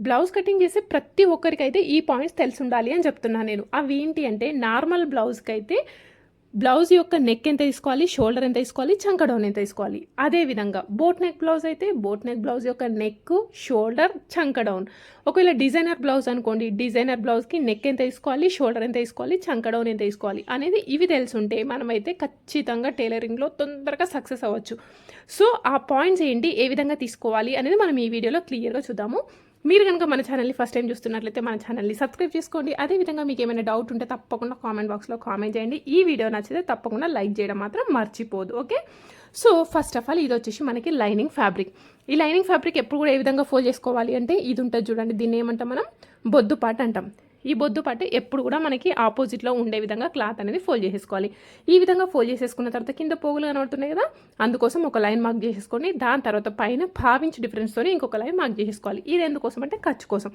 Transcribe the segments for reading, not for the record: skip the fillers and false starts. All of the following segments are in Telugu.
బ్లౌజ్ కటింగ్ చేసే ప్రతి ఒక్కరికైతే ఈ పాయింట్స్ తెలిసి ఉండాలి అని చెప్తున్నాను నేను. అవి ఏంటి అంటే నార్మల్ బ్లౌజ్కి అయితే బ్లౌజ్ యొక్క నెక్ ఎంత తీసుకోవాలి, షోల్డర్ ఎంత తీసుకోవాలి, చంక డౌన్ ఎంత తీసుకోవాలి. అదేవిధంగా బోట్ నెక్ బ్లౌజ్ అయితే బోట్ నెక్ బ్లౌజ్ యొక్క నెక్, షోల్డర్, చంక డౌన్. ఒకవేళ డిజైనర్ బ్లౌజ్ అనుకోండి, డిజైనర్ బ్లౌజ్కి నెక్ ఎంత తీసుకోవాలి, షోల్డర్ ఎంత తీసుకోవాలి, చంక డౌన్ ఎంత తీసుకోవాలి అనేది ఇవి తెలుసుంటే మనమైతే ఖచ్చితంగా టైలరింగ్లో తొందరగా సక్సెస్ అవ్వచ్చు. సో ఆ పాయింట్స్ ఏంటి, ఏ విధంగా తీసుకోవాలి అనేది మనం ఈ వీడియోలో క్లియర్గా చూద్దాము. మీరు కనుక మన ఛానల్ని ఫస్ట్ టైం చూస్తున్నట్లయితే మన ఛానల్ని సబ్స్క్రైబ్ చేసుకోండి. అదేవిధంగా మీకు ఏమైనా డౌట్ ఉంటే తప్పకుండా కామెంట్ బాక్స్లో కామెంట్ చేయండి. ఈ వీడియో నచ్చితే తప్పకుండా లైక్ చేయడం మాత్రం మర్చిపోదు. Okay, so first of all ఇది వచ్చేసి మనకి లైనింగ్ ఫ్యాబ్రిక్. ఈ లైనింగ్ ఫ్యాబ్రిక్ ఎప్పుడు కూడా ఏ విధంగా ఫోల్డ్ చేసుకోవాలి అంటే ఇది ఉంటుంది చూడండి, దీన్ని ఏమంటాం మనం, బొద్దుపాటు అంటాం. ఈ బొద్దుపాటు ఎప్పుడు కూడా మనకి ఆపోజిట్లో ఉండే విధంగా క్లాత్ అనేది ఫోల్డ్ చేసేసుకోవాలి. ఈ విధంగా ఫోల్డ్ చేసేసుకున్న తర్వాత కింద పోగులు కనబడుతున్నాయి కదా, అందుకోసం ఒక లైన్ మార్క్ చేసేసుకొని దాని తర్వాత పైన 1/2 ఇంచ్ డిఫరెన్స్తో ఇంకొక లైన్ మార్క్ చేసేసుకోవాలి. ఇది ఎందుకోసం అంటే ఖర్చు కోసం.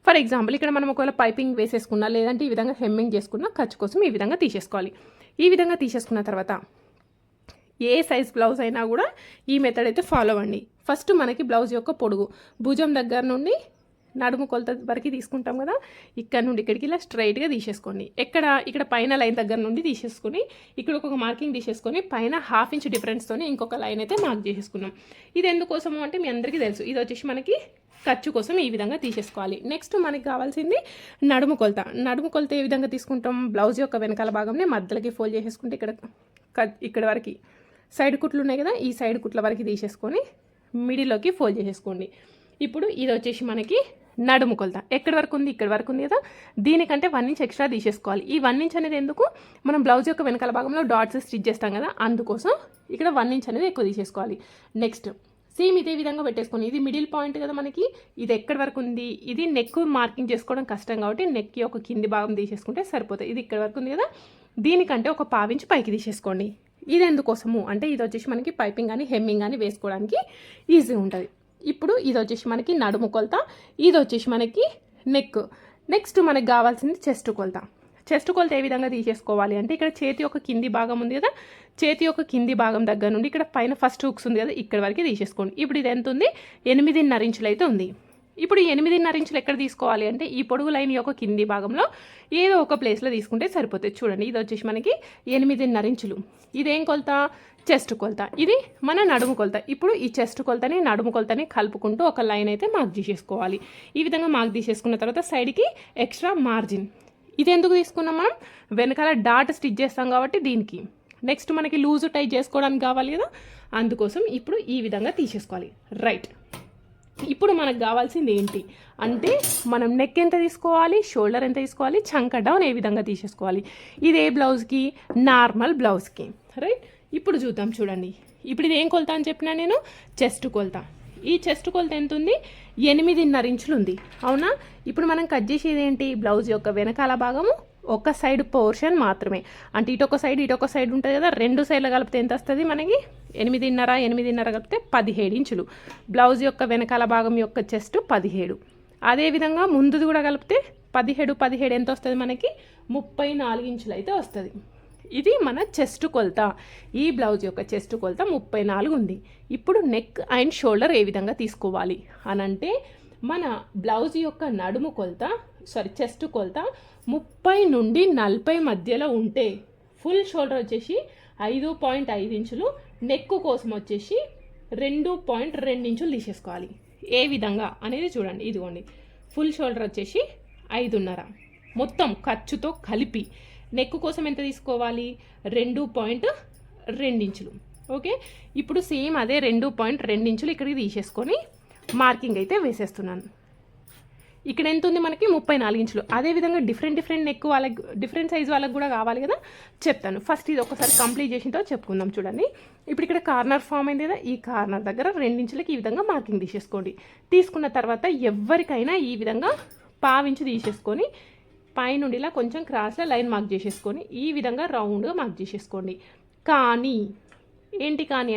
ఫర్ ఎగ్జాంపుల్ ఇక్కడ మనం ఒకవేళ పైపింగ్ వేసేసుకున్నా లేదంటే ఈ విధంగా హెమ్మింగ్ చేసుకున్నా ఖర్చు కోసం ఈ విధంగా తీసేసుకోవాలి. ఈ విధంగా తీసేసుకున్న తర్వాత ఏ సైజ్ బ్లౌజ్ అయినా కూడా ఈ మెథడ్ అయితే ఫాలో అవ్వండి. ఫస్ట్ మనకి బ్లౌజ్ యొక్క పొడుగు భుజం దగ్గర నుండి నడుము కొలత వరకు తీసుకుంటాం కదా, ఇక్కడ నుండి ఇక్కడికి ఇలా స్ట్రైట్గా తీసేసుకోండి. ఇక్కడ పైన లైన్ దగ్గర నుండి తీసేసుకొని ఇక్కడ ఒక మార్కింగ్ తీసేసుకొని పైన 1/2 ఇంచ్ డిఫరెన్స్తో ఇంకొక లైన్ అయితే మార్క్ చేసేసుకున్నాం. ఇది ఎందుకోసము అంటే మీ అందరికీ తెలుసు, ఇది వచ్చేసి మనకి ఖర్చు కోసం ఈ విధంగా తీసేసుకోవాలి. నెక్స్ట్ మనకి కావాల్సింది నడుము కొలత. నడుము కొలత ఏ విధంగా తీసుకుంటాం, బ్లౌజ్ యొక్క వెనకాల భాగంని మధ్యలోకి ఫోల్డ్ చేసేసుకుంటే ఇక్కడ వరకు సైడ్ కుట్లు ఉన్నాయి కదా, ఈ సైడ్ కుట్ల వరకు తీసేసుకొని మిడిల్లోకి ఫోల్డ్ చేసేసుకోండి. ఇప్పుడు ఇది వచ్చేసి మనకి నడుము కొలత. ఎక్కడి వరకు ఉంది, ఇక్కడ వరకు ఉంది కదా, దీనికంటే 1 ఇంచ్ ఎక్స్ట్రా తీసేసుకోవాలి. ఈ 1 ఇంచ్ అనేది ఎందుకు, మనం బ్లౌజ్ యొక్క వెనకాల భాగంలో డాట్స్ స్టిచ్ చేస్తాం కదా, అందుకోసం ఇక్కడ 1 ఇంచ్ అనేది ఎక్కువ తీసేసుకోవాలి. నెక్స్ట్ సేమ్ ఇదే విధంగా పెట్టేసుకొని ఇది మిడిల్ పాయింట్ కదా మనకి, ఇది ఎక్కడి వరకు ఉంది, ఇది నెక్ మార్కింగ్ చేసుకోవడం కష్టం కాబట్టి నెక్ యొక్క కింది భాగం తీసేసుకుంటే సరిపోతుంది. ఇది ఇక్కడ వరకు ఉంది కదా, దీనికంటే ఒక 1/2 ఇంచ్ పైకి తీసేసుకోండి. ఇది ఎందుకోసము అంటే ఇది వచ్చేసి మనకి పైపింగ్ కానీ హెమ్మింగ్ కానీ వేసుకోవడానికి ఈజీ ఉంటుంది. ఇప్పుడు ఇది వచ్చేసి మనకి నడుము కొలత, ఇది వచ్చేసి మనకి నెక్. నెక్స్ట్ మనకి కావాల్సింది చెస్ట్ కొలత. చెస్ట్ కొలత ఏ విధంగా తీసేసుకోవాలి అంటే ఇక్కడ చేతి యొక్క కింది భాగం ఉంది కదా, చేతి యొక్క కింది భాగం దగ్గర నుండి ఇక్కడ పైన ఫస్ట్ హుక్స్ ఉంది కదా, ఇక్కడ వరకు తీసేసుకోండి. ఇప్పుడు ఇది ఎంత ఉంది, 8.5 ఇంచులు అయితే ఉంది. ఇప్పుడు 8.5 ఇంచులు ఎక్కడ తీసుకోవాలి అంటే ఈ పొడుగు లైన్ యొక్క కింది భాగంలో ఏదో ఒక ప్లేస్లో తీసుకుంటే సరిపోతుంది. చూడండి ఇది వచ్చేసి మనకి 8.5 ఇంచులు. ఇదేం కొలత, చెస్ట్ కొలత. ఇది మన నడుము కొలత. ఇప్పుడు ఈ చెస్ట్ కొలతని నడుము కొలతని కలుపుకుంటూ ఒక లైన్ అయితే మార్క్ చేసేసుకోవాలి. ఈ విధంగా మార్క్ తీసేసుకున్న తర్వాత సైడ్కి ఎక్స్ట్రా మార్జిన్. ఇది ఎందుకు తీసుకున్నాం, మనం వెనకాల డాట్ స్టిచ్ చేస్తాం కాబట్టి దీనికి. నెక్స్ట్ మనకి లూజు టైట్ చేసుకోవడానికి కావాలి కదా, అందుకోసం ఇప్పుడు ఈ విధంగా తీసేసుకోవాలి. రైట్, ఇప్పుడు మనకు కావాల్సింది ఏంటి అంటే మనం నెక్ ఎంత తీసుకోవాలి, షోల్డర్ ఎంత తీసుకోవాలి, చంక డౌన్ ఏ విధంగా తీసేసుకోవాలి. ఇది ఏ బ్లౌజ్కి, నార్మల్ బ్లౌజ్కి. రైట్, ఇప్పుడు చూద్దాం. చూడండి ఇప్పుడు ఇది ఏం కొలత అని చెప్పినా నేను, చెస్ట్ కొలత. ఈ చెస్ట్ కొలత ఎంత ఉంది, 8.5 ఇంచులు ఉంది. అవునా, ఇప్పుడు మనం కట్ చేసేది ఏంటి, బ్లౌజ్ యొక్క వెనకాల భాగము ఒక సైడ్ పోర్షన్ మాత్రమే. అంటే ఇటొక సైడ్ ఉంటుంది కదా, 2 సైడ్లు కలిపితే ఎంత వస్తుంది మనకి, 8.5 కలిపితే 17 ఇంచులు. బ్లౌజ్ యొక్క వెనకాల భాగం యొక్క చెస్ట్ 17. అదేవిధంగా ముందుది కూడా కలిపితే 17 ఎంత వస్తుంది మనకి, 34 ఇంచులు అయితే వస్తుంది. ఇది మన చెస్ట్ కొలత. ఈ బ్లౌజ్ యొక్క చెస్ట్ కొలత 34 ఉంది. ఇప్పుడు నెక్ అండ్ షోల్డర్ ఏ విధంగా తీసుకోవాలి అనంటే మన బ్లౌజ్ యొక్క నడుము కొలత చెస్ట్ కొలత 30 నుండి 40 మధ్యలో ఉంటే ఫుల్ షోల్డర్ వచ్చేసి 5.5 ఇంచులు, నెక్ కోసం వచ్చేసి 2.2 ఇంచులు తీసేసుకోవాలి. ఏ విధంగా అనేది చూడండి, ఇదిగోండి ఫుల్ షోల్డర్ వచ్చేసి 5.5 మొత్తం ఖర్చుతో కలిపి. నెక్ కోసం ఎంత తీసుకోవాలి, 2.2 ఇంచులు. ఓకే, ఇప్పుడు సేమ్ అదే 2.2 ఇంచులు ఇక్కడికి తీసేసుకొని మార్కింగ్ అయితే వేసేస్తున్నాను. ఇక్కడ ఎంత ఉంది మనకి, 34 ఇంచులు. అదేవిధంగా డిఫరెంట్ నెక్ వాళ్ళకి, డిఫరెంట్ సైజ్ వాళ్ళకి కూడా కావాలి కదా, చెప్తాను. ఫస్ట్ ఇది ఒకసారి కంప్లీట్ చేసిన తర్వాత చెప్పుకుందాం. చూడండి ఇప్పుడు ఇక్కడ కార్నర్ ఫామ్ అయింది కదా, ఈ కార్నర్ దగ్గర 2 ఇంచులకి ఈ విధంగా మార్కింగ్ తీసేసుకోండి. తీసుకున్న తర్వాత ఎవరికైనా ఈ విధంగా 1/2 ఇంచు తీసేసుకొని పైనుండి ఇలా కొంచెం క్రాస్లో లైన్ మార్క్ చేసేసుకొని ఈ విధంగా రౌండ్గా మార్క్ చేసేసుకోండి. కానీ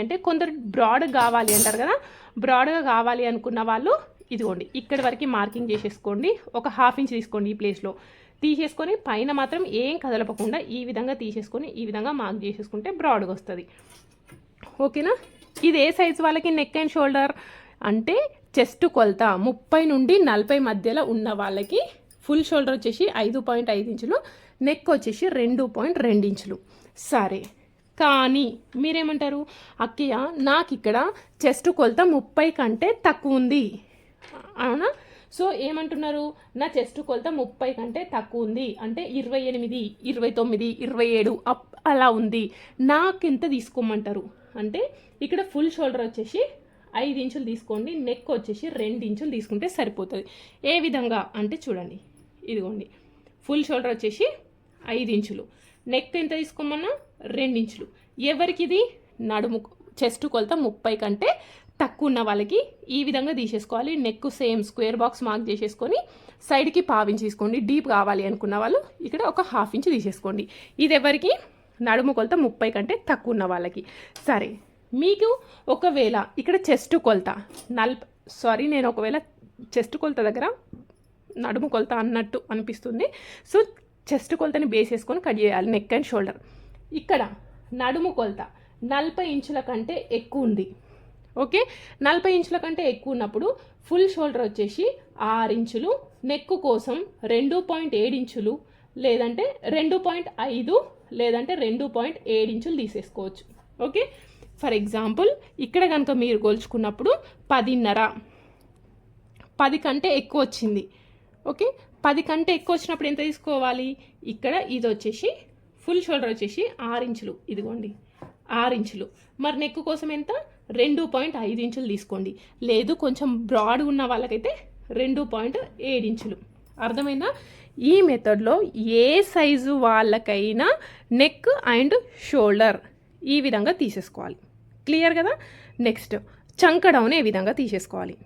అంటే కొందరు బ్రాడ్గా కావాలి అంటారు కదా, బ్రాడ్గా కావాలి అనుకున్న వాళ్ళు ఇదిగోండి ఇక్కడి వరకు మార్కింగ్ చేసేసుకోండి. ఒక 1/2 ఇంచ్ తీసుకోండి ఈ ప్లేస్లో, తీసేసుకొని పైన మాత్రం ఏం కదలపకుండా ఈ విధంగా తీసేసుకొని ఈ విధంగా మార్క్ చేసేసుకుంటే బ్రాడ్గా వస్తుంది. ఓకేనా, ఇది ఏ సైజ్ వాళ్ళకి నెక్ అండ్ షోల్డర్ అంటే చెస్ట్ కొలత 30 నుండి 40 మధ్యలో ఉన్న వాళ్ళకి ఫుల్ షోల్డర్ వచ్చేసి 5.5 ఇంచులు, నెక్ వచ్చేసి 2.2 ఇంచులు. సరే, కానీ మీరేమంటారు, అక్కయ్య నాకు ఇక్కడ చెస్ట్ కొలత 30 కంటే తక్కువ ఉంది, అవునా? సో ఏమంటున్నారు, నా చెస్ట్ కొలత 30 కంటే తక్కువ ఉంది అంటే 28, 29, 27 అలా ఉంది, నాకు ఎంత తీసుకోమంటారు అంటే ఇక్కడ ఫుల్ షోల్డర్ వచ్చేసి 5 ఇంచులు తీసుకోండి, నెక్ వచ్చేసి 2 ఇంచులు తీసుకుంటే సరిపోతుంది. ఏ విధంగా అంటే చూడండి, ఇదిగోండి ఫుల్ షోల్డర్ వచ్చేసి 5 ఇంచులు, నెక్ ఎంత తీసుకోమన్నా 2 ఇంచులు. ఎవరికి ఇది నడుము చెస్ట్ కొలత 30 కంటే తక్కువ ఉన్న వాళ్ళకి ఈ విధంగా తీసేసుకోవాలి. Neck same square box mark చేసేసుకొని సైడ్కి పావించి తీసుకోండి. డీప్ కావాలి అనుకున్న వాళ్ళు ఇక్కడ ఒక 1/2 ఇంచ్ తీసేసుకోండి. ఇది ఎవరికి నడుము కొలత 30 కంటే తక్కువ ఉన్న వాళ్ళకి. సరే, మీకు ఒకవేళ ఇక్కడ చెస్ట్ కొలత నేను ఒకవేళ చెస్ట్ కొలత దగ్గర నడుము కొలత అన్నట్టు అనిపిస్తుంది. సో చెస్ట్ కొలతని బేస్ చేసుకొని కట్ చేయాలి నెక్ అండ్ షోల్డర్. ఇక్కడ నడుము కొలత 40 ఇంచుల కంటే ఎక్కువ ఉంది. ఓకే, 40 ఇంచుల కంటే ఎక్కువ ఉన్నప్పుడు ఫుల్ షోల్డర్ వచ్చేసి 6 ఇంచులు, నెక్ కోసం 2.7 ఇంచులు లేదంటే 2.5 లేదంటే 2.7 ఇంచులు తీసేసుకోవచ్చు. ఓకే, ఫర్ ఎగ్జాంపుల్ ఇక్కడ కనుక మీరు కొలుచుకున్నప్పుడు 10.5, 10 కంటే ఎక్కువ వచ్చింది. ఓకే, 10 కంటే ఎక్కువ వచ్చినప్పుడు ఎంత తీసుకోవాలి, ఇక్కడ ఇది వచ్చేసి ఫుల్ షోల్డర్ వచ్చేసి 6 ఇంచులు, ఇదిగోండి 6 ఇంచులు. మరి నెక్ కోసం ఎంత, 2.5 ఇంచులు తీసుకోండి. లేదు కొంచెం బ్రాడ్ ఉన్న వాళ్ళకైతే 2.7 ఇంచులు. అర్థమైందా? ఈ మెథడ్లో ఏ సైజు వాళ్ళకైనా నెక్ అండ్ షోల్డర్ ఈ విధంగా తీసేసుకోవాలి. క్లియర్ కదా? నెక్స్ట్ చంక డౌన్ ఏ విధంగా తీసేసుకోవాలి,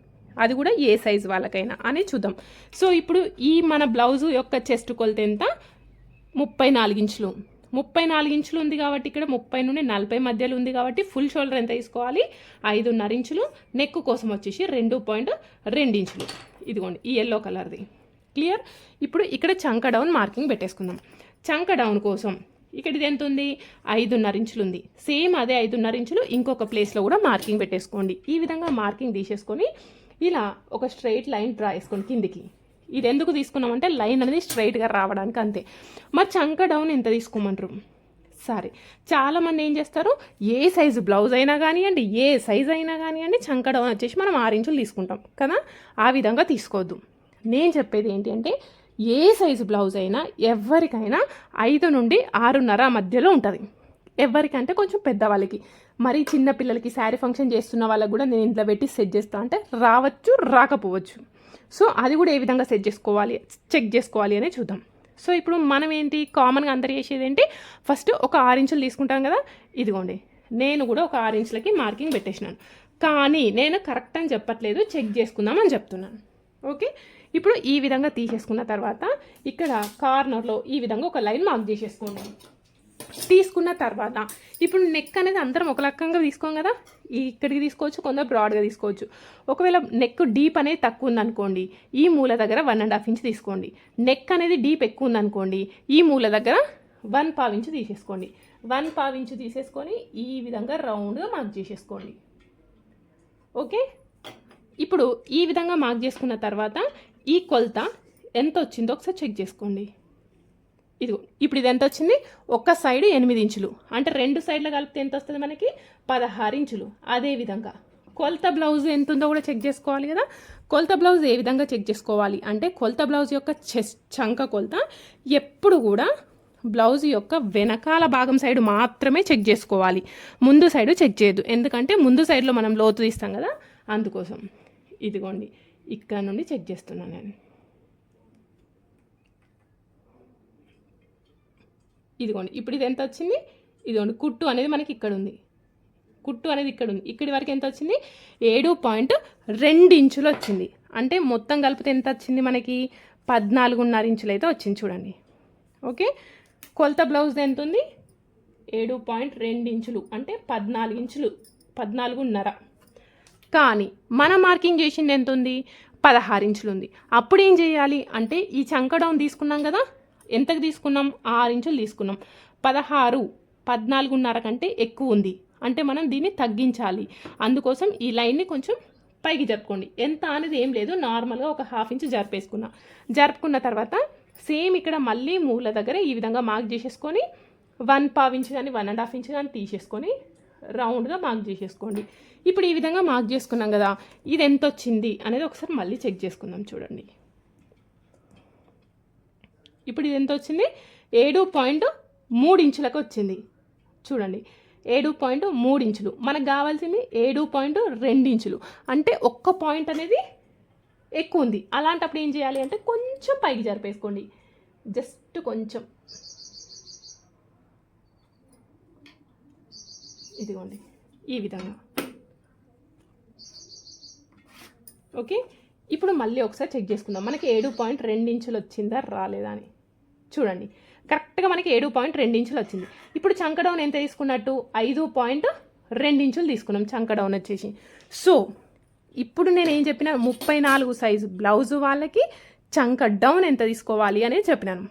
అది కూడా ఏ సైజు వాళ్ళకైనా అని చూద్దాం. సో ఇప్పుడు ఈ మన బ్లౌజు యొక్క చెస్ట్ కొలత ఎంత, 34 ఇంచులు. 34 ఇంచులు ఉంది కాబట్టి ఇక్కడ 30 నుండి 40 మధ్యలో ఉంది కాబట్టి ఫుల్ షోల్డర్ ఎంత తీసుకోవాలి, 5.5 ఇంచులు. నెక్ కోసం వచ్చేసి 2.2 ఇంచులు. ఇదిగోండి ఈ ఎల్లో కలర్ది. క్లియర్? ఇప్పుడు ఇక్కడ చంక డౌన్ మార్కింగ్ పెట్టేసుకుందాం. చంక డౌన్ కోసం ఇక్కడ ఇది ఎంత ఉంది, 5.5 ఇంచులు ఉంది. సేమ్ అదే 5.5 ఇంచులు ఇంకొక ప్లేస్లో కూడా మార్కింగ్ పెట్టేసుకోండి. ఈ విధంగా మార్కింగ్ తీసేసుకొని ఇలా ఒక స్ట్రైట్ లైన్ డ్రా చేసుకోండి కిందికి. ఇది ఎందుకు తీసుకున్నామంటే లైన్ అనేది స్ట్రైట్గా రావడానికి, అంతే. మరి చంక డౌన్ ఎంత తీసుకోమంటారు? సరే, చాలామంది ఏం చేస్తారు, ఏ సైజు బ్లౌజ్ అయినా కానివ్వండి, ఏ సైజు అయినా కానివ్వండి, చంక డౌన్ వచ్చేసి మనం 6 ఇంచులు తీసుకుంటాం కదా. ఆ విధంగా తీసుకోవద్దు. నేను చెప్పేది ఏంటి అంటే ఏ సైజు బ్లౌజ్ అయినా ఎవరికైనా 5 నుండి 6.5 మధ్యలో ఉంటుంది. ఎవరికంటే కొంచెం పెద్దవాళ్ళకి, మరి చిన్న పిల్లలకి శారీ ఫంక్షన్ చేస్తున్న వాళ్ళకి కూడా నేను ఇంట్లో పెట్టి సెట్ చేస్తా అంటే రావచ్చు, రాకపోవచ్చు. సో అది కూడా ఏ విధంగా సెట్ చేసుకోవాలి, చెక్ చేసుకోవాలి అనే చూద్దాం. సో ఇప్పుడు మనం ఏంటి కామన్గా అందరు చేసేది ఏంటి, ఫస్ట్ ఒక 6 ఇంచులు తీసుకుంటాం కదా. ఇదిగోండి నేను కూడా ఒక 6 ఇంచులకి మార్కింగ్ పెట్టేసినాను, కానీ నేను కరెక్ట్ అని చెప్పట్లేదు, చెక్ చేసుకుందామని చెప్తున్నాను. ఓకే, ఇప్పుడు ఈ విధంగా తీసేసుకున్న తర్వాత ఇక్కడ కార్నర్లో ఈ విధంగా ఒక లైన్ మార్క్ చేసేసుకోండి. తీసుకున్న తర్వాత ఇప్పుడు నెక్ అనేది అందరం ఒక రకంగా తీసుకోం కదా, ఇక్కడికి తీసుకోవచ్చు, కొందరు బ్రాడ్గా తీసుకోవచ్చు. ఒకవేళ నెక్ డీప్ అనేది తక్కువ ఉందనుకోండి, ఈ మూల దగ్గర 1.5 ఇంచ్ తీసుకోండి. నెక్ అనేది డీప్ ఎక్కువ ఉందనుకోండి, ఈ మూల దగ్గర 1/4 ఇంచ్ తీసేసుకోండి. 1/4 ఇంచ్ తీసేసుకొని ఈ విధంగా రౌండ్గా మార్క్ చేసేసుకోండి. ఓకే, ఇప్పుడు ఈ విధంగా మార్క్ చేసుకున్న తర్వాత ఈ కొలత ఎంత వచ్చిందో ఒకసారి చెక్ చేసుకోండి. ఇదిగో ఇప్పుడు ఇది ఎంత వచ్చింది, ఒక సైడ్ 8 ఇంచులు అంటే 2 సైడ్లు కలిపితే ఎంత వస్తుంది మనకి, 16 ఇంచులు. అదేవిధంగా కొలత బ్లౌజ్ ఎంత ఉందో కూడా చెక్ చేసుకోవాలి కదా. కొలత బ్లౌజ్ ఏ విధంగా చెక్ చేసుకోవాలి అంటే కొలత బ్లౌజ్ యొక్క చంక కొలత ఎప్పుడు కూడా బ్లౌజ్ యొక్క వెనకాల భాగం సైడ్ మాత్రమే చెక్ చేసుకోవాలి, ముందు సైడ్ చెక్ చేయొద్దు. ఎందుకంటే ముందు సైడ్లో మనం లోతు తీస్తాం కదా, అందుకోసం. ఇదిగోండి ఇక్కడ నుండి చెక్ చేస్తున్నాను నేను. ఇదిగోండి ఇప్పుడు ఇది ఎంత వచ్చింది, ఇదిగోండి కుట్టు అనేది మనకి ఇక్కడ ఉంది, కుట్టు అనేది ఇక్కడ ఉంది. ఇక్కడి వరకు ఎంత వచ్చింది, 7.2 ఇంచులు వచ్చింది. అంటే మొత్తం కలిపితే ఎంత వచ్చింది మనకి, 14.5 ఇంచులు అయితే వచ్చింది చూడండి. ఓకే, కొలత బ్లౌజ్ ఎంత ఉంది, 7.2 ఇంచులు అంటే 14 ఇంచులు, 14.5. కానీ మన మార్కింగ్ చేసింది ఎంత ఉంది, 16 ఇంచులు ఉంది. అప్పుడు ఏం చేయాలి అంటే ఈ చంక డౌన్ తీసుకున్నాం కదా, ఎంతకు తీసుకున్నాం, 6 ఇంచులు తీసుకున్నాం. 16, 14.5 కంటే ఎక్కువ ఉంది అంటే మనం దీన్ని తగ్గించాలి. అందుకోసం ఈ లైన్ని కొంచెం పైకి జరుపుకోండి. ఎంత అనేది ఏం లేదు, నార్మల్గా ఒక 1/2 ఇంచ్ జరుపుకున్న తర్వాత సేమ్ ఇక్కడ మళ్ళీ మూల దగ్గర ఈ విధంగా మార్క్ చేసేసుకొని 1/4 ఇంచ్ కానీ 1.5 ఇంచ్ కానీ తీసేసుకొని రౌండ్గా మార్క్ చేసేసుకోండి. ఇప్పుడు ఈ విధంగా మార్క్ చేసుకున్నాం కదా, ఇది ఎంత వచ్చింది అనేది ఒకసారి మళ్ళీ చెక్ చేసుకుందాం. చూడండి, ఇప్పుడు ఇది ఎంత వచ్చింది, 7.3 ఇంచులకు వచ్చింది. చూడండి, 7.3 ఇంచులు. మనకు కావాల్సింది 7.2 ఇంచులు. అంటే ఒక్క పాయింట్ అనేది ఎక్కువ ఉంది. అలాంటప్పుడు ఏం చేయాలి అంటే కొంచెం పైకి జరిపేసుకోండి, జస్ట్ కొంచెం. ఇదిగోండి ఈ విధంగా. ఓకే, ఇప్పుడు మళ్ళీ ఒకసారి చెక్ చేసుకుందాం మనకి 7.2 ఇంచులు వచ్చిందా రాలేదా అని. చూడండి, కరెక్ట్గా మనకి 7.2 ఇంచులు వచ్చింది. ఇప్పుడు చంక డౌన్ ఎంత తీసుకున్నట్టు, 5.2 ఇంచులు తీసుకున్నాం చంక డౌన్ వచ్చేసి. సో ఇప్పుడు నేను ఏం చెప్పినా, 34 సైజు బ్లౌజు వాళ్ళకి చంక డౌన్ ఎంత తీసుకోవాలి అనేది చెప్పినాను.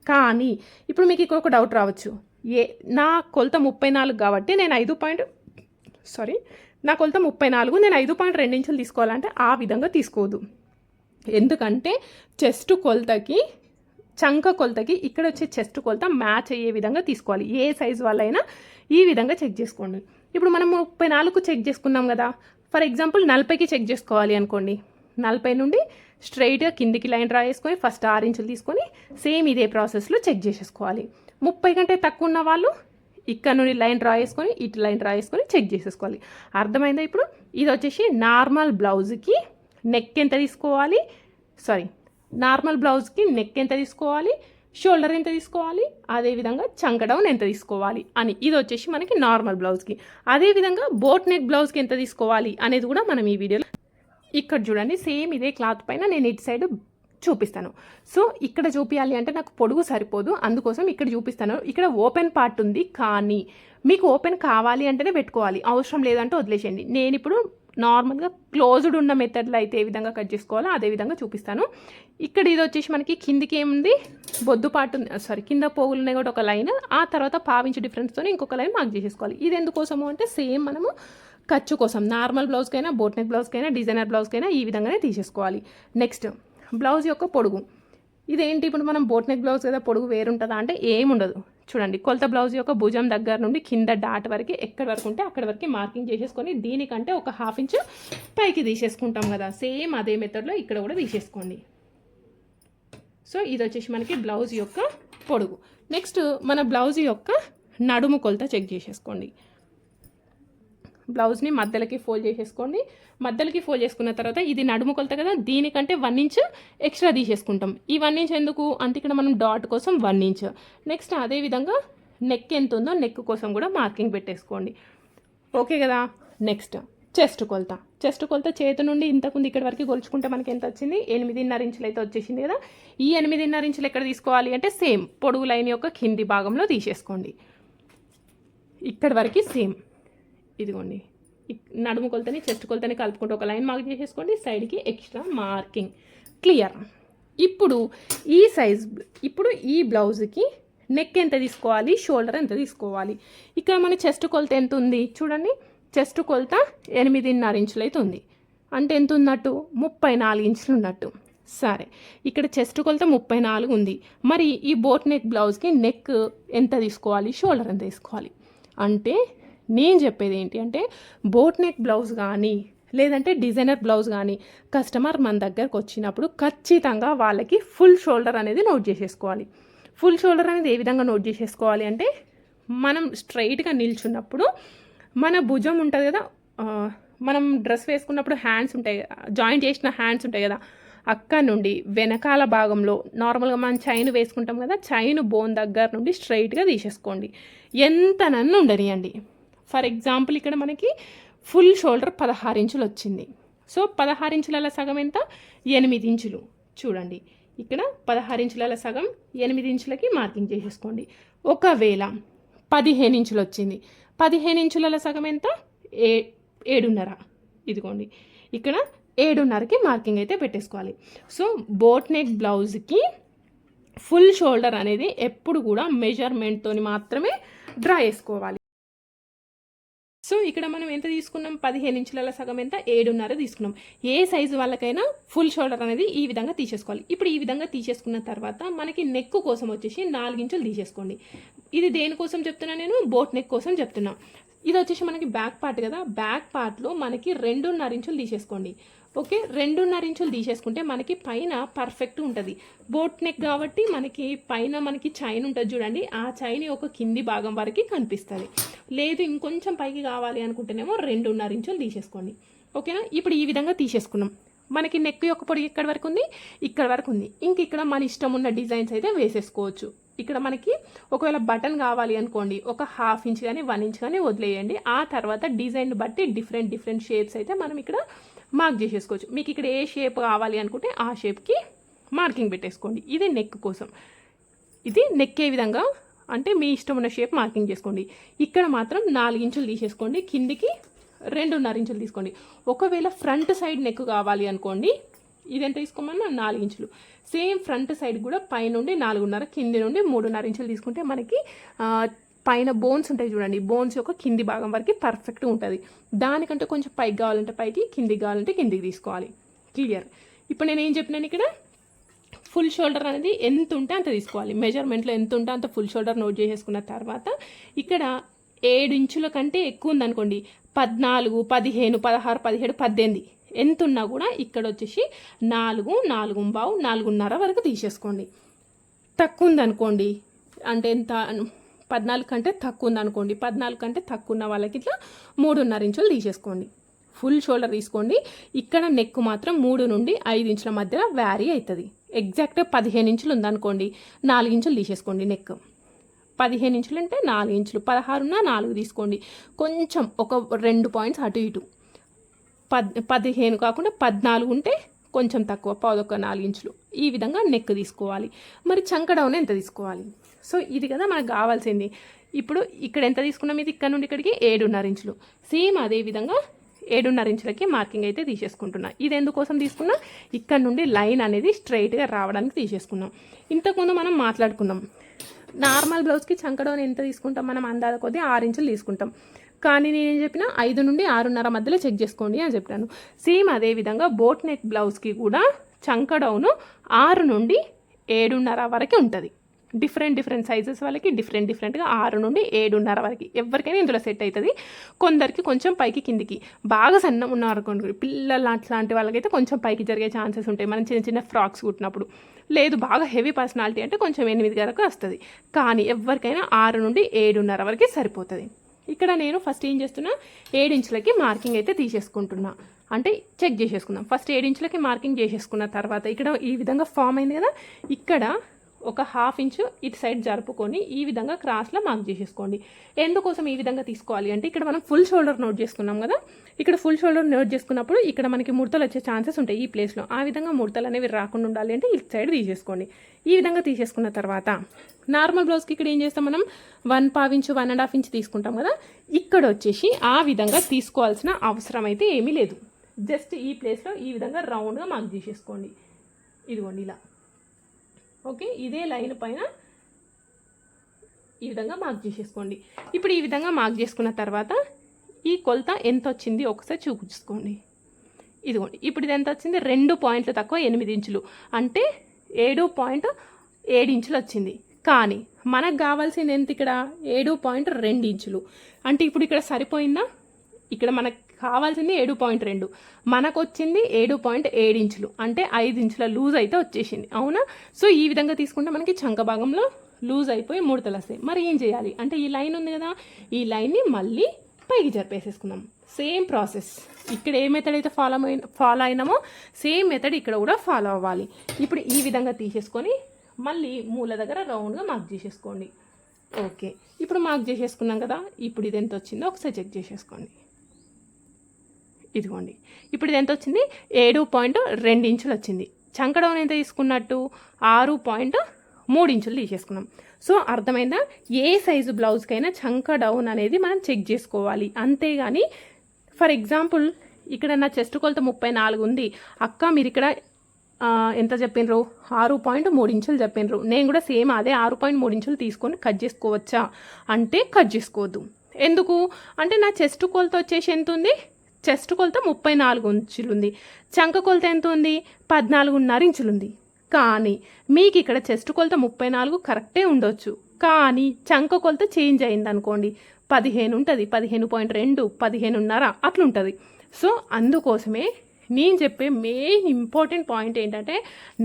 కానీ ఇప్పుడు మీకు ఇక్కడ ఒక డౌట్ రావచ్చు, నా కొలత 34 కాబట్టి నేను నా కొలత 34, నేను 5.2 ఇంచులు తీసుకోవాలంటే ఆ విధంగా తీసుకోవద్దు. ఎందుకంటే చెస్ట్ కొలతకి చంక కొలతకి ఇక్కడ వచ్చే చెస్ట్ కొలత మ్యాచ్ అయ్యే విధంగా తీసుకోవాలి. ఏ సైజు వాళ్ళైనా ఈ విధంగా చెక్ చేసుకోండి. ఇప్పుడు మనం 34కు చెక్ చేసుకున్నాం కదా, ఫర్ ఎగ్జాంపుల్ 40కి చెక్ చేసుకోవాలి అనుకోండి. 40 నుండి స్ట్రైట్గా కిందికి లైన్ డ్రా చేసుకొని ఫస్ట్ 6 ఇంచులు తీసుకొని సేమ్ ఇదే ప్రాసెస్లో చెక్ చేసేసుకోవాలి. 30 కంటే తక్కువ ఉన్న వాళ్ళు ఇక్కడ నుండి లైన్ డ్రా చేసుకొని ఇటు లైన్ డ్రా చేసుకొని చెక్ చేసేసుకోవాలి. అర్థమైందా? ఇప్పుడు ఇది వచ్చేసి నార్మల్ బ్లౌజ్కి నెక్ ఎంత తీసుకోవాలి, నార్మల్ బ్లౌజ్కి నెక్ ఎంత తీసుకోవాలి, షోల్డర్ ఎంత తీసుకోవాలి, అదేవిధంగా చంక డౌన్ ఎంత తీసుకోవాలి అని. ఇది వచ్చేసి మనకి నార్మల్ బ్లౌజ్కి. అదేవిధంగా బోట్ నెక్ బ్లౌజ్కి ఎంత తీసుకోవాలి అనేది కూడా మనం ఈ వీడియోలో ఇక్కడ చూడండి. సేమ్ ఇదే క్లాత్ పైన నేను ఇటు సైడ్ చూపిస్తాను. సో ఇక్కడ చూపించాలి అంటే నాకు పొడుగు సరిపోదు, అందుకోసం ఇక్కడ చూపిస్తాను. ఇక్కడ ఓపెన్ పార్ట్ ఉంది, కానీ మీకు ఓపెన్ కావాలి అంటేనే పెట్టుకోవాలి, అవసరం లేదంటే వదిలేసేయండి. నేను ఇప్పుడు నార్మల్గా క్లోజ్డ్ ఉన్న మెథడ్లో అయితే ఏ విధంగా కట్ చేసుకోవాలో అదే విధంగా చూపిస్తాను. ఇక్కడ ఇది వచ్చేసి మనకి కిందికి ఏముంది, బొద్దు పార్ట్ ఉంది, కింద పోగులు ఉన్నాయి కూడా ఒక లైన్, ఆ తర్వాత 1/2 ఇంచ్ డిఫరెన్స్తో ఇంకొక లైన్ మార్క్ చేసేసుకోవాలి. ఇది ఎందుకోసము అంటే సేమ్ మనము ఖర్చు కోసం నార్మల్ బ్లౌజ్కైనా బోట్ నెక్ బ్లౌజ్కైనా డిజైనర్ బ్లౌజ్కైనా ఈ విధంగానే తీసేసుకోవాలి. నెక్స్ట్ బ్లౌజ్ యొక్క పొడుగు. ఇదేంటి, ఇప్పుడు మనం బోట్ నెక్ బ్లౌజ్ కదా, పొడుగు వేరుంటుందా అంటే ఏముండదు. చూడండి, కొలత బ్లౌజ్ యొక్క భుజం దగ్గర నుండి కింద డాట్ వరకు ఎక్కడి వరకు ఉంటే అక్కడి వరకు మార్కింగ్ చేసేసుకొని దీనికంటే ఒక 1/2 ఇంచ్ పైకి తీసేసుకుంటాం కదా, సేమ్ అదే మెథడ్లో ఇక్కడ కూడా తీసేసుకోండి. సో ఇది వచ్చేసి మనకి బ్లౌజ్ యొక్క పొడుగు. నెక్స్ట్ మన బ్లౌజ్ యొక్క నడుము కొలత చెక్ చేసేసుకోండి. బ్లౌజ్ని మధ్యలోకి ఫోల్డ్ చేసేసుకోండి. మధ్యలోకి ఫోల్డ్ చేసుకున్న తర్వాత ఇది నడుము కొలత కదా, దీనికంటే 1 ఇంచ్ ఎక్స్ట్రా తీసేసుకుంటాం. ఈ 1 ఇంచ్ ఎందుకు అంటే ఇక్కడ మనం డాట్ కోసం 1 ఇంచ్. నెక్స్ట్ అదేవిధంగా నెక్ ఎంత ఉందో నెక్ కోసం కూడా మార్కింగ్ పెట్టేసుకోండి. ఓకే కదా. నెక్స్ట్ చెస్ట్ కొలత చేతి నుండి ఇంతకుముందు ఇక్కడ వరకు కొలుచుకుంటే మనకి ఎంత వచ్చింది, 8.5 ఇంచులు అయితే వచ్చేసింది కదా. ఈ 8.5 ఇంచులు ఎక్కడ తీసుకోవాలి అంటే సేమ్ పొడుగు లైన్ యొక్క కింది భాగంలో తీసేసుకోండి. ఇక్కడి వరకు సేమ్. ఇదిగోండి, నడుము కొలతని చెస్ట్ కొలతని కలుపుకుంటూ ఒక లైన్ మార్క్ చేసేసుకోండి, సైడ్కి ఎక్స్ట్రా మార్కింగ్. క్లియర్. ఇప్పుడు ఈ బ్లౌజ్కి నెక్ ఎంత తీసుకోవాలి, షోల్డర్ ఎంత తీసుకోవాలి. ఇక్కడ మన చెస్ట్ కొలత ఎంత ఉంది చూడండి, చెస్ట్ కొలత 8.5 ఇంచులు అయితే ఉంది. అంటే ఎంత ఉన్నట్టు, 34 ఇంచులు ఉన్నట్టు. సరే, ఇక్కడ చెస్ట్ కొలత 34 ఉంది. మరి ఈ బోట్ నెక్ బ్లౌజ్కి నెక్ ఎంత తీసుకోవాలి, షోల్డర్ ఎంత తీసుకోవాలి అంటే నేను చెప్పేది ఏంటి అంటే బోట్ నెక్ బ్లౌజ్ కానీ లేదంటే డిజైనర్ బ్లౌజ్ కానీ కస్టమర్ మన దగ్గరకు వచ్చినప్పుడు ఖచ్చితంగా వాళ్ళకి ఫుల్ షోల్డర్ అనేది నోట్ చేసేసుకోవాలి. ఫుల్ షోల్డర్ అనేది ఏ విధంగా నోట్ చేసేసుకోవాలి అంటే మనం స్ట్రైట్గా నిల్చున్నప్పుడు మన భుజం ఉంటుంది కదా, మనం డ్రెస్ వేసుకున్నప్పుడు హ్యాండ్స్ ఉంటాయి, జాయింట్ చేసిన హ్యాండ్స్ ఉంటాయి కదా, అక్కడ నుండి వెనకాల భాగంలో నార్మల్గా మనం చైన్ వేసుకుంటాం కదా, చైన్ బోన్ దగ్గర నుండి స్ట్రైట్గా తీసేసుకోండి. ఎంతనన్ను ఉండనియండి. ఫర్ ఎగ్జాంపుల్ ఇక్కడ మనకి ఫుల్ షోల్డర్ 16 ఇంచులు వచ్చింది. సో 16 ఇంచుల సగం ఎంత, 8 ఇంచులు. చూడండి, ఇక్కడ 16 ఇంచుల సగం 8 ఇంచులకి మార్కింగ్ చేసేసుకోండి. ఒకవేళ 15 ఇంచులు వచ్చింది, 15 ఇంచుల సగం ఎంత, 7.5. ఇదిగోండి, ఇక్కడ 7.5కి మార్కింగ్ అయితే పెట్టేసుకోవాలి. సో బోట్ నెక్ బ్లౌజ్కి ఫుల్ షోల్డర్ అనేది ఎప్పుడు కూడా మెజర్మెంట్తో మాత్రమే డ్రా చేసుకోవాలి. సో ఇక్కడ మనం ఎంత తీసుకున్నాం, 15 ఇంచుల సగం ఎంత, 7.5 తీసుకున్నాం. ఏ సైజు వాళ్ళకైనా ఫుల్ షోల్డర్ అనేది ఈ విధంగా తీసేసుకోవాలి. ఇప్పుడు ఈ విధంగా తీసేసుకున్న తర్వాత మనకి నెక్ కోసం వచ్చేసి 4 ఇంచులు తీసేసుకోండి. ఇది దేనికోసం చెప్తున్నా, నేను బోట్ నెక్ కోసం చెప్తున్నా. ఇది వచ్చేసి మనకి బ్యాక్ పార్ట్ కదా, బ్యాక్ పార్ట్లో మనకి 2.5 ఇంచులు తీసేసుకోండి. ఓకే, 2.5 ఇంచులు తీసేసుకుంటే మనకి పైన పర్ఫెక్ట్ ఉంటుంది. బోట్ నెక్ కాబట్టి మనకి పైన మనకి చైన్ ఉంటుంది చూడండి, ఆ చైన్ ఒక కింది భాగం వరకు కనిపిస్తుంది. లేదు ఇంకొంచెం పైకి కావాలి అనుకుంటేనేమో 2.5 ఇంచులు తీసేసుకోండి. ఓకేనా, ఇప్పుడు ఈ విధంగా తీసేసుకున్నాం. మనకి నెక్ యొక్క పొడి ఎక్కడి వరకు ఉంది, ఇక్కడ వరకు ఉంది. ఇంక ఇక్కడ మన ఇష్టం ఉన్న డిజైన్స్ అయితే వేసేసుకోవచ్చు. ఇక్కడ మనకి ఒకవేళ బటన్ కావాలి అనుకోండి, ఒక 1/2 ఇంచ్ కానీ 1 ఇంచ్ కానీ వదిలేయండి. ఆ తర్వాత డిజైన్ బట్టి డిఫరెంట్ షేప్స్ అయితే మనం ఇక్కడ మార్క్ చేసేసుకోవచ్చు. మీకు ఇక్కడ ఏ షేప్ కావాలి అనుకుంటే ఆ షేప్కి మార్కింగ్ పెట్టేసుకోండి. ఇది నెక్ కోసం. ఇది నెక్ ఏ విధంగా అంటే మీ ఇష్టం ఉన్న షేప్ మార్కింగ్ చేసుకోండి. ఇక్కడ మాత్రం 4 ఇంచులు తీసేసుకోండి, కిందికి 2.5 ఇంచులు తీసుకోండి. ఒకవేళ ఫ్రంట్ సైడ్ నెక్ కావాలి అనుకోండి, ఇదెంత తీసుకోమన్నా 4 ఇంచులు. సేమ్ ఫ్రంట్ సైడ్ కూడా పైనుండి 4.5, కింది నుండి 3.5 ఇంచులు తీసుకుంటే మనకి పైన బోన్స్ ఉంటాయి చూడండి, బోన్స్ యొక్క కింది భాగం వరకు పర్ఫెక్ట్గా ఉంటుంది. దానికంటే కొంచెం పైకి కావాలంటే పైకి, కిందికి కావాలంటే కిందికి తీసుకోవాలి. క్లియర్. ఇప్పుడు నేను ఏం చెప్పినాను, ఇక్కడ ఫుల్ షోల్డర్ అనేది ఎంత ఉంటే అంత తీసుకోవాలి. మెజర్మెంట్లో ఎంత ఉంటే అంత ఫుల్ షోల్డర్ నోట్ చేసేసుకున్న తర్వాత ఇక్కడ 7 ఇంచుల కంటే ఎక్కువ ఉందనుకోండి, 14, 15, 16, 17, 18 ఎంత ఉన్నా కూడా ఇక్కడ వచ్చేసి 4, 4.5, 4.5 వరకు తీసేసుకోండి. తక్కువ ఉందనుకోండి, అంటే ఎంత 14 కంటే తక్కువ ఉందనుకోండి, 14 కంటే తక్కువ ఉన్న వాళ్ళకి ఇట్లా 3.5 ఇంచులు తీసేసుకోండి. ఫుల్ షోల్డర్ తీసుకోండి. ఇక్కడ నెక్ మాత్రం 3 నుండి 5 ఇంచుల మధ్యలో వ్యారీ అవుతుంది. ఎగ్జాక్ట్గా 15 ఇంచులు ఉందనుకోండి, 4 ఇంచులు తీసేసుకోండి. నెక్ 15 ఇంచులు అంటే 4 ఇంచులు, 16 ఉన్న 4 తీసుకోండి. కొంచెం ఒక 2 పాయింట్స్ అటు ఇటు, 15 కాకుండా 14 ఉంటే కొంచెం తక్కువ, 4 ఇంచులు. ఈ విధంగా నెక్ తీసుకోవాలి. మరి చంక డౌన్ ఎంత తీసుకోవాలి? సో ఇది కదా మనకు కావాల్సింది. ఇప్పుడు ఇక్కడ ఎంత తీసుకున్నాం, ఇది ఇక్కడ నుండి ఇక్కడికి 7.5 ఇంచులు. సేమ్ అదే విధంగా 7.5 ఇంచులకి మార్కింగ్ అయితే తీసేసుకుంటున్నా. ఇది ఎందుకోసం తీసుకున్నా, ఇక్కడ నుండి లైన్ అనేది స్ట్రైట్గా రావడానికి తీసేసుకున్నాం. ఇంతకుముందు మనం మాట్లాడుకున్నాం, నార్మల్ బ్లౌజ్కి చంక డౌన్ ఎంత తీసుకుంటాం మనం, అందాల కొద్దీ 6 ఇంచులు తీసుకుంటాం. కానీ నేనేం చెప్పినా 5 నుండి 6.5 మధ్యలో చెక్ చేసుకోండి అని చెప్పాను. సేమ్ అదే విధంగా బోట్ నెక్ బ్లౌజ్కి కూడా చంక డౌన్ 6 నుండి 7.5 వరకు ఉంటుంది. డిఫరెంట్ సైజెస్ వాళ్ళకి డిఫరెంట్గా 6 నుండి 7.5 వరకు ఎవరికైనా ఇందులో సెట్ అవుతుంది. కొందరికి కొంచెం పైకి కిందికి, బాగా సన్నం ఉన్నారనుకోండి, పిల్లలు అట్లాంటి వాళ్ళకైతే కొంచెం పైకి జరిగే ఛాన్సెస్ ఉంటాయి మనం చిన్న ఫ్రాక్స్ కుట్టినప్పుడు. లేదు బాగా హెవీ పర్సనాలిటీ అంటే కొంచెం 8 వరకు వస్తుంది. కానీ ఎవరికైనా 6 నుండి 7.5 వరకు సరిపోతుంది. ఇక్కడ నేను ఫస్ట్ ఏం చేస్తున్నా, 7 ఇంచులకి మార్కింగ్ అయితే తీసేసుకుంటున్నా. అంటే చెక్ చేసేసుకుందాం. ఫస్ట్ 7 ఇంచులకి మార్కింగ్ చేసేసుకున్న తర్వాత ఇక్కడ ఈ విధంగా ఫామ్ అయింది కదా, ఇక్కడ ఒక 1/2 ఇంచు ఇటు సైడ్ జరుపుకొని ఈ విధంగా క్రాస్లో మార్క్ చేసేసుకోండి. ఎందుకోసం ఈ విధంగా తీసుకోవాలి అంటే, ఇక్కడ మనం ఫుల్ షోల్డర్ నోట్ చేసుకున్నాం కదా, ఇక్కడ ఫుల్ షోల్డర్ నోట్ చేసుకున్నప్పుడు ఇక్కడ మనకి ముడతలు వచ్చే ఛాన్సెస్ ఉంటాయి ఈ ప్లేస్లో. ఆ విధంగా ముడతలు అనేవి రాకుండా ఉండాలి అంటే ఇటు సైడ్ తీసేసుకోండి. ఈ విధంగా తీసేసుకున్న తర్వాత నార్మల్ బ్లౌజ్కి ఇక్కడ ఏం చేస్తాం మనం, 1/4 ఇంచు 1.5 ఇంచు తీసుకుంటాం కదా, ఇక్కడ వచ్చేసి ఆ విధంగా తీసుకోవాల్సిన అవసరం అయితే ఏమీ లేదు. జస్ట్ ఈ ప్లేస్లో ఈ విధంగా రౌండ్గా మార్క్ చేసేసుకోండి. ఇదిగోండి ఇలా. ఓకే, ఇదే లైన్ పైన ఈ విధంగా మార్క్ చేసేసుకోండి. ఇప్పుడు ఈ విధంగా మార్క్ చేసుకున్న తర్వాత ఈ కొలత ఎంత వచ్చింది ఒకసారి చూపించుకోండి. ఇదిగోండి, ఇప్పుడు ఇది ఎంత వచ్చింది, 2 పాయింట్లు తక్కువ 8 ఇంచులు, అంటే 7.7 ఇంచులు వచ్చింది. కానీ మనకు కావాల్సింది ఎంత, ఇక్కడ 7.2 ఇంచులు. అంటే ఇప్పుడు ఇక్కడ సరిపోయిందా, ఇక్కడ మనకు కావాల్సింది 7.2, మనకు వచ్చింది 7.7 ఇంచులు, అంటే 5 ఇంచుల లూజ్ అయితే వచ్చేసింది. అవునా? సో ఈ విధంగా తీసుకుంటే మనకి చంక భాగంలో లూజ్ అయిపోయి ముడతలు వస్తాయి. మరి ఏం చేయాలి అంటే, ఈ లైన్ ఉంది కదా, ఈ లైన్ని మళ్ళీ పైకి జరిపేసేసుకుందాం. సేమ్ ప్రాసెస్, ఇక్కడ ఏ మెథడ్ అయితే ఫాలో అయినామో సేమ్ మెథడ్ ఇక్కడ కూడా ఫాలో అవ్వాలి. ఇప్పుడు ఈ విధంగా తీసేసుకొని మళ్ళీ మూల దగ్గర రౌండ్గా మార్క్ చేసేసుకోండి. ఓకే, ఇప్పుడు మార్క్ చేసేసుకున్నాం కదా, ఇప్పుడు ఇది ఎంత వచ్చిందో ఒకసారి చెక్ చేసేసుకోండి. ఇదిగోండి, ఇప్పుడు ఇది ఎంత వచ్చింది, 7.2 ఇంచులు వచ్చింది. చంక డౌన్ ఎంత తీసుకున్నట్టు, 6.3 ఇంచులు తీసేసుకున్నాం. సో అర్థమైందా, ఏ సైజు బ్లౌజ్కైనా చంక డౌన్ అనేది మనం చెక్ చేసుకోవాలి. అంతేగాని ఫర్ ఎగ్జాంపుల్ ఇక్కడ నా చెస్ట్ కొలత 34 ఉంది అక్క, మీరు ఇక్కడ ఎంత చెప్పినరు, 6.3 ఇంచులు చెప్పినరు, నేను కూడా సేమ్ అదే 6.3 ఇంచులు తీసుకొని కట్ చేసుకోవచ్చా అంటే కట్ చేసుకోవద్దు. ఎందుకు అంటే నా చెస్ట్ కొలత వచ్చేసి ఎంత ఉంది, చెస్ట్ కొలత 34 ఇంచులు ఉంది, చంక కొలత ఎంత ఉంది 14.5 ఇంచులు ఉంది. కానీ మీకు ఇక్కడ చెస్ట్ కొలత 34 కరెక్టే ఉండొచ్చు, కానీ చంక కొలత చేంజ్ అయింది అనుకోండి 15 ఉంటుంది, 15.2, 15.5 అట్లుంటుంది. సో అందుకోసమే నేను చెప్పే మెయిన్ ఇంపార్టెంట్ పాయింట్ ఏంటంటే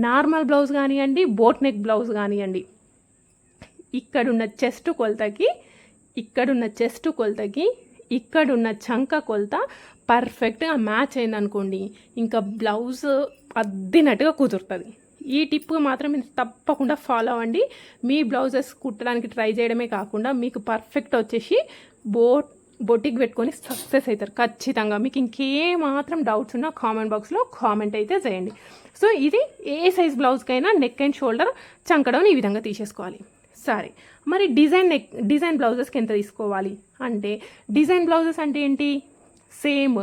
నార్మల్ బ్లౌజ్ కానివ్వండి, బోట్ నెక్ బ్లౌజ్ కానివ్వండి, ఇక్కడున్న చెస్ట్ కొలతకి, ఇక్కడున్న చెస్ట్ కొలతకి, ఇక్కడున్న చంక కొలత పర్ఫెక్ట్గా మ్యాచ్ అయిందనుకోండి, ఇంకా బ్లౌజ్ అద్దినట్టుగా కుదురుతుంది. ఈ టిప్ మాత్రం మీరు తప్పకుండా ఫాలో అవ్వండి. మీ బ్లౌజెస్ కుట్టడానికి ట్రై చేయడమే కాకుండా మీకు పర్ఫెక్ట్ వచ్చేసి బొటిక్ పెట్టుకొని సక్సెస్ అవుతారు ఖచ్చితంగా. మీకు ఇంకేమాత్రం డౌట్స్ ఉన్నా కామెంట్ బాక్స్లో కామెంట్ అయితే చేయండి. సో ఇది ఏ సైజ్ బ్లౌజ్కైనా నెక్ అండ్ షోల్డర్ చంకడం ఈ విధంగా తీసేసుకోవాలి. సరే, మరి డిజైన్ బ్లౌజెస్కి ఎంత తీసుకోవాలి అంటే, డిజైన్ బ్లౌజెస్ అంటే ఏంటి, సేమ్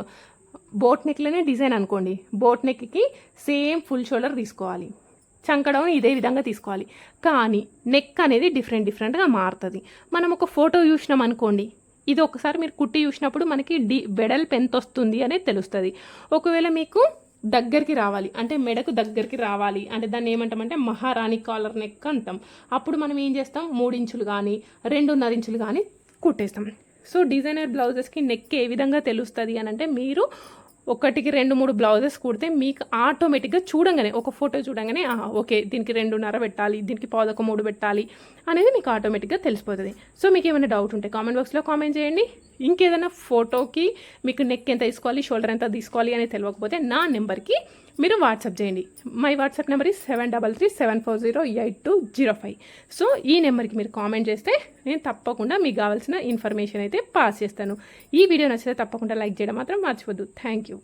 బోట్ నెక్లోనే డిజైన్ అనుకోండి, బోట్ నెక్కి సేమ్ ఫుల్ షోల్డర్ తీసుకోవాలి, చంకడం ఇదే విధంగా తీసుకోవాలి. కానీ నెక్ అనేది డిఫరెంట్గా మారుతుంది. మనం ఒక ఫోటో చూసినాం అనుకోండి, ఇది ఒకసారి మీరు కుట్టి చూసినప్పుడు మనకి వెడల్పు ఎంత వస్తుంది అనేది తెలుస్తుంది. ఒకవేళ మీకు దగ్గరికి రావాలి అంటే మెడకు దగ్గరికి రావాలి అంటే దాన్ని ఏమంటామంటే మహారాణి కాలర్ నెక్ అంటాం. అప్పుడు మనం ఏం చేస్తాం, 3 ఇంచులు కానీ 2.5 ఇంచులు కానీ కుట్టేస్తాం. సో డిజైనర్ బ్లౌజెస్కి నెక్ ఏ విధంగా తెలుస్తుంది అని అంటే, మీరు 1కి 2-3 బ్లౌజెస్ కుడితే మీకు ఆటోమేటిక్గా చూడంగానే, ఒక ఫోటో చూడంగానే ఓకే దీనికి 2.5 పెట్టాలి, దీనికి 3 పెట్టాలి అనేది మీకు ఆటోమేటిక్గా తెలిసిపోతుంది. సో మీకు ఏమైనా డౌట్ ఉంటే కామెంట్ బాక్స్లో కామెంట్ చేయండి. ఇంకేదైనా ఫోటోకి మీకు నెక్ ఎంత తీసుకోవాలి, షోల్డర్ ఎంత తీసుకోవాలి అనేది తెలియకపోతే నా నెంబర్కి మీరు వాట్సాప్ చేయండి. మై వాట్సాప్ నెంబర్ ఈ 7337408205. సో ఈ నెంబర్కి మీరు కామెంట్ చేస్తే నేను తప్పకుండా మీకు కావాల్సిన ఇన్ఫర్మేషన్ అయితే పాస్ చేస్తాను. ఈ వీడియో నచ్చితే తప్పకుండా లైక్ చేయడం మాత్రం మర్చిపోద్దు. Thank you.